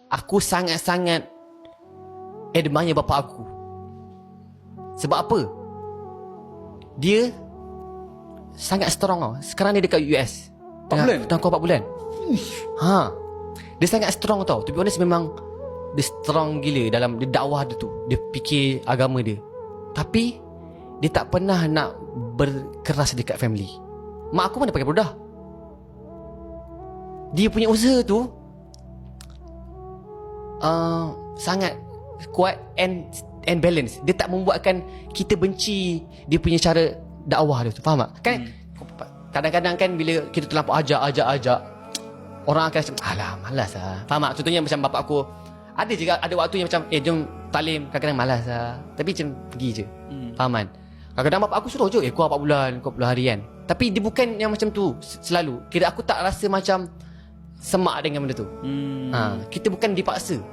aku sangat-sangat admire bapa aku. Sebab apa? Dia sangat strong tau. Sekarang dia dekat US. 4 bulan? Tengah 4 bulan. Dia sangat strong tau. To be honest, memang dia strong gila dalam dia dakwah dia tu. Dia fikir agama dia. Tapi dia tak pernah nak berkeras dekat family. Mak aku mana pakai berudah. Dia punya usaha tu sangat kuat and balance. Dia tak membuatkan kita benci dia punya cara dakwah dia tu. Faham tak? Kan kadang-kadang kan bila kita terlampau ajak, orang akan macam alah malas lah. Faham tak? Contohnya macam bapak aku, ada juga ada waktunya macam jom talim, kadang-kadang malas lah. Tapi macam pergi je. Faham kan? Kadang-kadang bapak aku suruh je keluar 4 bulan, keluar 10 hari kan. Tapi dia bukan yang macam tu selalu. Kira aku tak rasa macam semak dengan benda tu. Kita bukan dipaksa.